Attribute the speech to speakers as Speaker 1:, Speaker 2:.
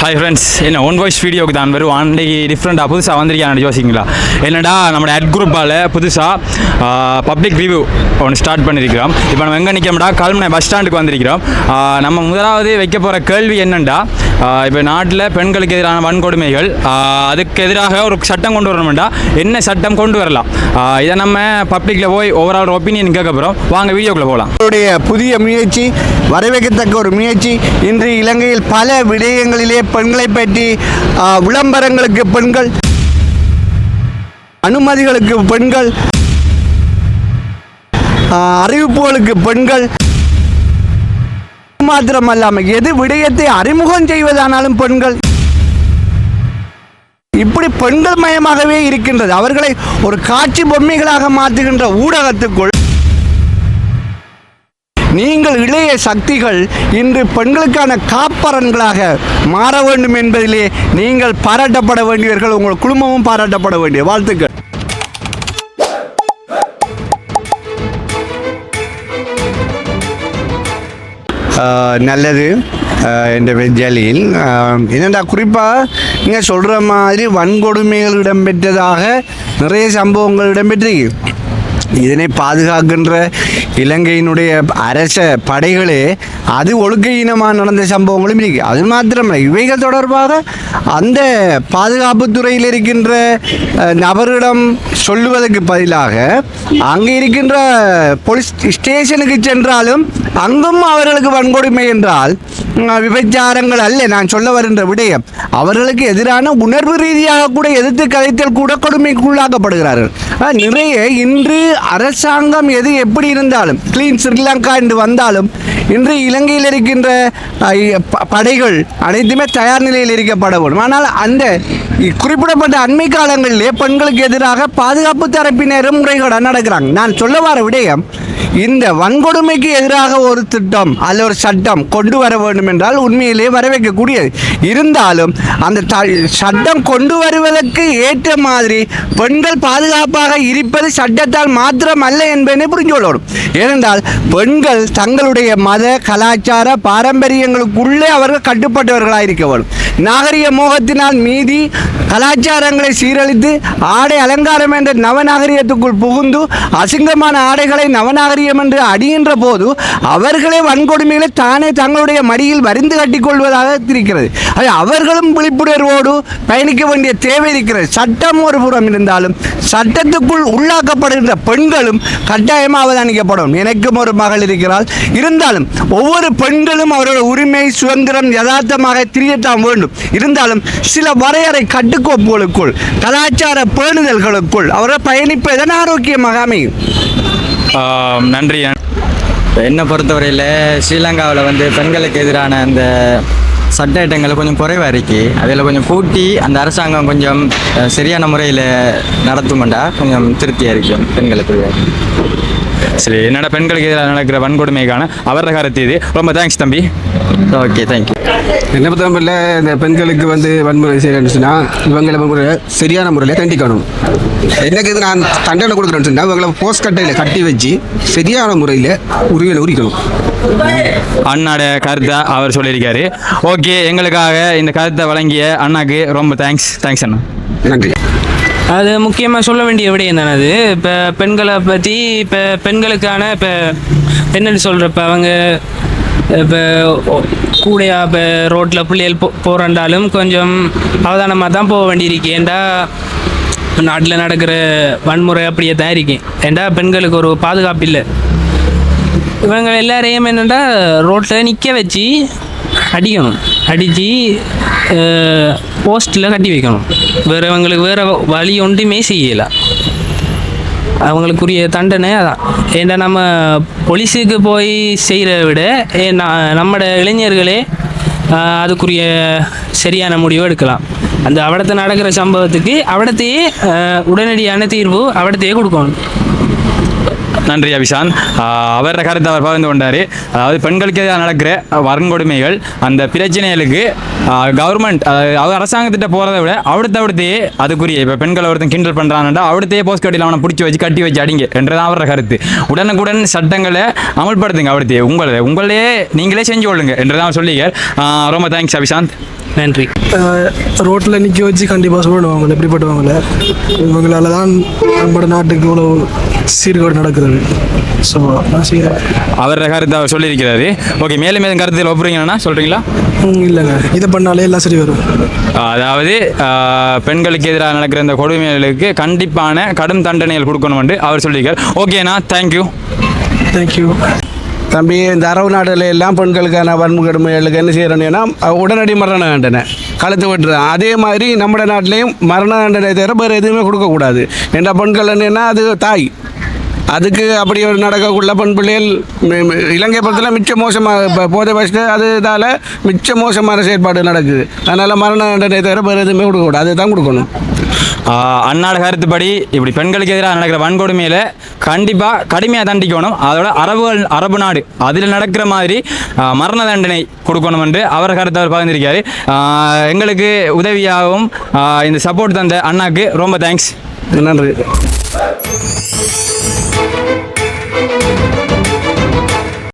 Speaker 1: Hi friends, என்ன one voice வீடியோக்கு தான் வரும். அன்றைக்கு டிஃப்ரெண்ட்டாக புதுசாக வந்திருக்கான்னு யோசிங்களா? என்னடா நம்ம அட் குரூப்பால் புதுசாக பப்ளிக் ரிவ்யூ ஒன்று ஸ்டார்ட் பண்ணியிருக்கிறோம். இப்போ நம்ம எங்கே நிற்கோம்டா, கல்முனை பஸ் ஸ்டாண்டுக்கு வந்திருக்கிறோம். நம்ம முதலாவது வைக்க போகிற கேள்வி என்னென்னா, இப்போ நாட்டில் பெண்களுக்கு எதிரான வன்கொடுமைகள், அதுக்கு எதிராக ஒரு சட்டம் கொண்டு வரணும்டா, என்ன சட்டம் கொண்டு வரலாம்? இதை நம்ம பப்ளிக்கில் போய் ஓவரால் ஒப்பீனியன் கேட்க போகிறோம். வாங்க வீடியோக்குள்ளே போகலாம்.
Speaker 2: புதிய முயற்சி, வரவேற்கத்தக்க ஒரு முயற்சி. இன்று இலங்கையில் பல விடயங்களிலே பெண்களை பற்றி விளம்பரங்களுக்கு பெண்கள், அனுமதிகளுக்கு பெண்கள், அறிவிப்புகளுக்கு பெண்கள் மாத்திரமல்லாமல் எது விடயத்தை அறிமுகம் செய்வதானாலும் பெண்கள், இப்படி பெண்கள் மயமாகவே இருக்கின்றது. அவர்களை ஒரு காட்சி பொம்மைகளாக மாற்றுகின்ற ஊடகத்துக்குள் நீங்கள் இளைய சக்திகள் இன்று பெண்களுக்கான காப்பரன்களாக மாற வேண்டும் என்பதிலே நீங்கள் பாராட்டப்பட வேண்டியவர்கள், உங்கள் குடும்பமும் பாராட்டப்பட வேண்டிய. வாழ்த்துக்கள். நல்லது. இந்த வெஜ்ஜலியில் என்னடா குறிப்பாக நீங்கள் சொல்கிற மாதிரி வன்கொடுமைகள் இடம்பெற்றதாக நிறைய சம்பவங்கள் இடம்பெற்றிருக்கு. இதனை பாதுகாக்கின்ற இலங்கையினுடைய அரச படைகளே அது ஒழுக்கையினமாக நடந்த சம்பவங்களும் இருக்கு. அது மாத்திரமல்ல, இவைகள் தொடர்பாக அந்த பாதுகாப்பு துறையில் இருக்கின்ற நபரிடம் சொல்லுவதற்கு பதிலாக அங்கே இருக்கின்ற போலீஸ் ஸ்டேஷனுக்கு சென்றாலும் அங்கும் அவர்களுக்கு வன்கொடுமை என்றால் விபச்சாரங்கள் அல்ல நான் சொல்ல வருகின்ற விடயம். அவர்களுக்கு எதிரான உணர்வு ரீதியாக கூட எதிர்த்து கதைத்தல் கூட கொடுமைக்குள்ளாக்கப்படுகிறார்கள். நிறைய இன்று அரசாங்கம் எது எப்படி இருந்தாலும் கிளீன் ஸ்ரீலங்கா என்று வந்தாலும் இன்று இலங்கையில் இருக்கின்ற படைகள் அனைத்துமே தயார் நிலையில் இருக்கப்பட வேண்டும். ஆனால் அந்த குறிப்பிடப்பட்ட அண்மை காலங்களிலே பெண்களுக்கு எதிராக பாதுகாப்பு தரப்பினரும் முறைகேடாக நடக்கிறாங்க. நான் சொல்ல வர விடயம், இந்த வன்கொடுமைக்கு எதிராக ஒரு திட்டம் அல்ல ஒரு சட்டம் கொண்டு வர வேண்டும் என்றால் உண்மையிலேயே வரவேற்கக்கூடியது. இருந்தாலும் அந்த சட்டம் கொண்டு வருவதற்கு ஏற்ற மாதிரி பெண்கள் பாதுகாப்பாக இருப்பது சட்டத்தால் மாத்திரம் அல்ல என்பதை புரிந்து கொள்ளணும். ஏனென்றால் பெண்கள் தங்களுடைய மத கலாச்சார பாரம்பரியங்களுக்குள்ளே அவர்கள் கட்டுப்பட்டவர்களாக இருக்க வேண்டும். நாகரிக மோகத்தினால் மீதி கலாச்சாரங்களை சீரழித்து ஆடை அலங்காரம் என்ற நவநாகரிகத்துக்குள் புகுந்து அசிங்கமான ஆடைகளை நவநாகரிகம் என்று அடிகின்ற போது அவர்களே வன்கொடுமைகளை தானே தங்களுடைய மடியில் வரிந்து கட்டிக்கொள்வதாக இருக்கிறது. அவர்களும் விழிப்புணர்வோடு பயணிக்க வேண்டிய தேவை இருக்கிறது. சட்டம் ஒரு புறம் இருந்தாலும் சட்டத்துக்குள் உள்ளாக்கப்படுகின்ற பெண்களும் கட்டாயமாக அவதானிக்கப்படும். எனக்கும் ஒரு மகள் இருக்கிறாள். இருந்தாலும் ஒவ்வொரு பெண்களும் அவரோட உரிமை சுதந்திரம் யதார்த்தமாக திரியத்தான் வேண்டும். இருந்தாலும் சில வரையறை கட்டுக்கோப்புகளுக்குள் கலாச்சார பேணுதல்களுக்குள் அவரை பயணிப்பதன் ஆரோக்கியமாக அமையும்.
Speaker 1: நன்றி.
Speaker 3: என்னை பொறுத்தவரையில் ஸ்ரீலங்காவில் பெண்களுக்கு எதிரான அந்த சட்டங்கள் கொஞ்சம் குறைவாக இருக்குது. அதில் கொஞ்சம் கூட்டி அந்த அரசாங்கம் கொஞ்சம் சரியான முறையில் நடத்துமெண்டா கொஞ்சம் திருப்தியாக இருக்கும் பெண்களுக்கு.
Speaker 1: சரி, என்னடா பெண்களுக்கு எதிராக நடக்கிற வன்கொடுமைக்கான அவரது கருத்து இது. ரொம்ப தேங்க்ஸ் தம்பி.
Speaker 3: Okay, thank you.
Speaker 4: என்ன பொறுத்தவரையில் இந்த பெண்களுக்கு வன்முறை செய்யணும்னு சொன்னால் இவங்களை சரியான முறையில் தண்டிக்கணும். எனக்கு இது நான் தண்டனை கொடுக்குறேன்னு சொன்னால் இவங்களை போஸ்ட் கட்டையில் கட்டி வச்சு சரியான முறையில் உரிமையில் உரிக்கணும்.
Speaker 1: அண்ணாட கருத்தை அவர் சொல்லியிருக்காரு. ஓகே, எங்களுக்காக இந்த கருத்தை வழங்கிய அண்ணாக்கு ரொம்ப தேங்க்ஸ் அண்ணா.
Speaker 4: நன்றி.
Speaker 5: அது முக்கியமாக சொல்ல வேண்டிய விடயம் தானே அது. இப்போ பெண்களை பற்றி இப்போ பெண்களுக்கான இப்போ என்னென்னு சொல்கிறப்ப அவங்க இப்போ கூடையா இப்போ ரோட்டில் பிள்ளைகள் போகிறாண்டாலும் கொஞ்சம் அவதானமாக தான் போக வேண்டியிருக்கு. ஏண்டா நாட்டில் நடக்கிற வன்முறை அப்படியே தான் இருக்கேன். ஏண்டா பெண்களுக்கு ஒரு பாதுகாப்பு இல்லை. இவங்க எல்லாரையும் என்னென்னா ரோட்டில் நிற்க வச்சு அடிக்கணும், அடித்து போஸ்ட்டில் கட்டி வைக்கணும். இவங்களுக்கு வேறு வழி ஒன்றுமே செய்யலை. அவங்களுக்குரிய தண்டனை அதான். ஏன்னா நம்ம போலீஸுக்கு போய் செய்கிறத விட நம்மளோட இளைஞர்களே அதுக்குரிய சரியான முடிவு எடுக்கலாம். அந்த அவடத்தை நடக்கிற சம்பவத்துக்கு அவடத்தையே உடனடியான தீர்வு அவடத்தையே கொடுக்கணும்.
Speaker 1: நன்றி அபிஷான். அவரோட கருத்தை அவர் பகிர்ந்து கொண்டார். அதாவது பெண்களுக்கு எதிராக நடக்கிற வன்கொடுமைகள் அந்த பிரச்சனைகளுக்கு கவர்மெண்ட் அரசாங்கத்திட்ட போகிறத விட அடுத்தே அதுக்குரிய இப்போ பெண்களை ஒருத்தன் கிண்டல் பண்ணுறான்டா அடுத்தே போஸ்ட் கட்டியில் அவனை பிடிச்சி வச்சு கட்டி வச்சு அடிங்க என்றதான் அவரோட கருத்து. உடனுக்குடன் சட்டங்களை அமல்படுத்துங்க அடுத்தே உங்களே நீங்களே செஞ்சு கொள்ளுங்க என்றதான் சொல்லிங்க. ரொம்ப தேங்க்ஸ் அபிஷாந்த்.
Speaker 5: நன்றி.
Speaker 6: ரோட்டில் நிற்க வச்சு கண்டிப்பாக சொல்லுவாங்க எப்படிப்பட்டவங்கள இவங்களால தான் நம்மளோட நாட்டுக்கு இவ்வளோ சீர்கேடு நடக்கிறது. ஸோ நான் செய்கிறேன்.
Speaker 1: அவரோட கருத்தை அவர் சொல்லியிருக்கிறாரு. ஓகே, மேலும் மேலும் கருத்தில் ஒப்புறீங்கன்னா சொல்கிறீங்களா?
Speaker 6: இல்லைங்க, இதை பண்ணாலே எல்லாம் சரி வரும்.
Speaker 1: அதாவது பெண்களுக்கு எதிராக நடக்கிற இந்த கொடுமைகளுக்கு கண்டிப்பான கடும் தண்டனைகள் கொடுக்கணும் என்று அவர் சொல்லியிருக்கார். ஓகேண்ணா, தேங்க்யூ.
Speaker 6: தேங்க்யூ.
Speaker 2: தம்பி, இந்த அரபு நாடுல எல்லாம் பெண்களுக்கான வன்கொடுமைகளுக்கு என்ன செய்யறோம்னா உடனடி மரண தண்டனை கழுத்து வெட்டுறேன். அதே மாதிரி நம்ம நாட்டிலையும் மரண தண்டனை தவிர வேறு எதுவுமே கொடுக்கக்கூடாது. என்ற பெண்கள் என்னன்னா அது தாய், அதுக்கு அப்படி ஒரு நடக்கக்குள்ள பெண் பிள்ளைகள் இலங்கை படத்தில் மிச்ச மோசமாக இப்போ போதை வச்சுட்டு அது இதால் மிச்ச மோசமான செயற்பாடு நடக்குது. அதனால் மரண தண்டனை தவிர வேறு எதுவுமே கொடுக்கக்கூடாது, அதுதான் கொடுக்கணும்.
Speaker 1: அன்னாட கருத்துப்படி இப்படி பெண்களுக்கு எதிராக நடக்கிற வன்கொடுமையில் கண்டிப்பாக கடுமையாக தண்டிக்கணும். அதோட அரபு நாடு அதில் நடக்கிற மாதிரி மரண தண்டனை கொடுக்கணும் என்று அவர் கருத்தை அவர் பகிர்ந்திருக்காரு. எங்களுக்கு உதவியாகவும் இந்த சப்போர்ட் தந்த அண்ணாக்கு ரொம்ப தேங்க்ஸ்.
Speaker 2: நன்றி.